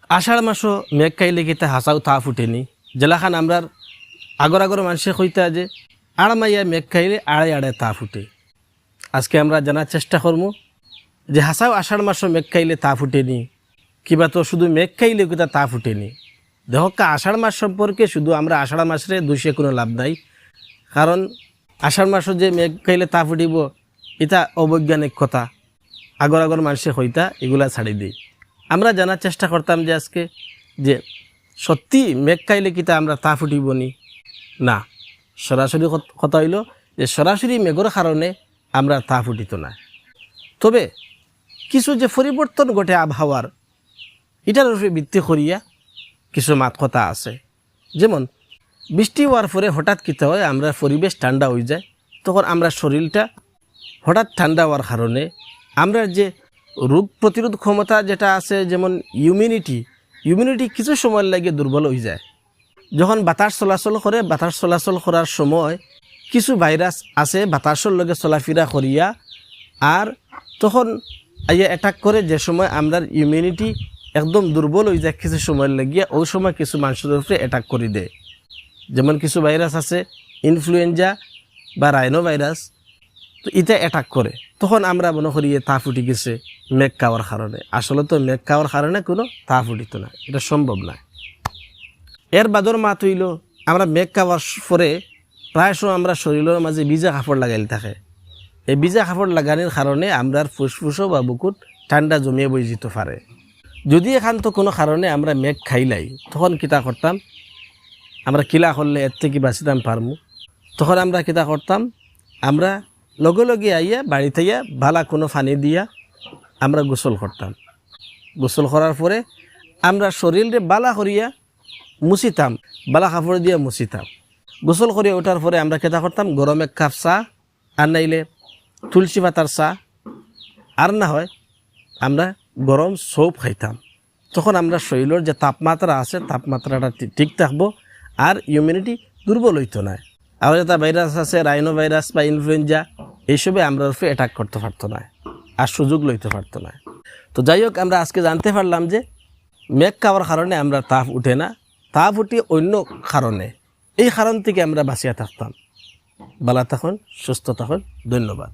আষাঢ় মাসও মেঘ খাইলে কিতা হাসাও তা ফুটেনি জেলাখান আমরার আগর আগর মানুষে কইতা যে আড়মাইয়া মেঘ খাইলে আড়াই আড়াই তা ফুটে। আজকে আমরা জানার চেষ্টা করবো যে হাসাও আষাঢ় মাসও মেঘ খাইলে তা ফুটেনি, কিবা তো শুধু মেঘ খাইলে কিতা তা ফুটেনি। দেখকা আষাঢ় মাস সম্পর্কে শুধু আমরা আষাঢ় মাসে দোষে কোনো লাভ নাই, কারণ আষাঢ় মাসও যে মেঘ খাইলে তা ফুটিব এটা অবৈজ্ঞানিক কথা। আগর আগর মানুষে হইতা এগুলা ছাড়ি দিই। আমরা জানার চেষ্টা করতাম যে আজকে যে সত্যি মেঘ খাইলে কিতা আমরা তা ফুটিব নি না, সরাসরি কথা হইল যে সরাসরি মেঘর কারণে আমরা তা ফুটিত না। তবে কিছু যে পরিবর্তন ঘটে আবহাওয়ার এটার উপরে ভিত্তি করিয়া কিছু মাত কথা আছে। যেমন বৃষ্টি হওয়ার পরে হঠাৎ কিতা হয়, আমরা পরিবেশ ঠান্ডা হয়ে যায়, তখন আমরা শরীরটা হঠাৎ ঠান্ডা হওয়ার কারণে আমরা যে রোগ প্রতিরোধ ক্ষমতা যেটা আছে, যেমন ইমিউনিটি কিছু সময় লাগে দুর্বল হয়ে যায়। যখন বাতাস চলাচল করে, বাতাস চলাচল করার সময় কিছু ভাইরাস আছে বাতাসের লগে চলাফেরা করিয়া আর তখন আইয়া অ্যাটাক করে, যে সময় আমরা ইমিউনিটি একদম দুর্বল হয়ে যায় কিছু সময় লাগিয়া, ওই সময় কিছু মানুষের উপরে অ্যাটাক করে দেয়। যেমন কিছু ভাইরাস আছে ইনফ্লুয়েঞ্জা বা রাইনো ভাইরাস, তো এটা অ্যাটাক করে, তখন আমরা মনে করি তা ফুটি গেছে মেঘ খাওয়ার কারণে। আসলে তো মেঘ খাওয়ার কারণে কোনো তা ফুটিত না, এটা সম্ভব না। এর বাদর মাত হইল আমরা মেঘ খাওয়ার পরে প্রায় সময় আমরা শরীরের মাঝে ভিজা কাপড় লাগাইল থাকে। এই ভিজা কাপড় লাগানোর কারণে আমরা ফুসফুসও বা বুকুট ঠান্ডা জমিয়ে বই যেতে পারে। যদি এখান তো কোনো কারণে আমরা মেঘ খাইলাই, তখন কিতা করতাম, আমরা কিলা করলে এর থেকে বাঁচিতাম পারমু, তখন আমরা কিতা করতাম, আমরা লগে লগে আইয়া বাড়িতে আইয়া ভালা কোনো পানি দিয়া আমরা গোসল করতাম। গোসল করার পরে আমরা শরীরে বালা করিয়া মুছিতাম, বালা কাপড় দিয়া মুছিতাম। গোসল করিয়া ওঠার পরে আমরা কিতা করতাম, গরম এক কাপ চা আর নাইলে তুলসী পাতার চা, আর না হয় আমরা গরম সৌপ খাইতাম। তখন আমরা শরীরের যে তাপমাত্রা আছে তাপমাত্রাটা ঠিক থাকবো আর ইমিউনিটি দুর্বল হইতো না। আর যেটা ভাইরাস আছে রাইনো ভাইরাস বা ইনফ্লুয়েঞ্জা, এইসবে আমরা উপরে অ্যাটাক করতে পারতো না আর সুযোগ লইতে পারতো না। তো যাই হোক, আমরা আজকে জানতে পারলাম যে মেঘ খাওয়ার কারণে আমরা তাপ উঠে না, তাপ উঠে অন্য কারণে। এই কারণ থেকে আমরা বাঁচিয়া থাকতাম। ভালো থাকুন, সুস্থ থাকুন, ধন্যবাদ।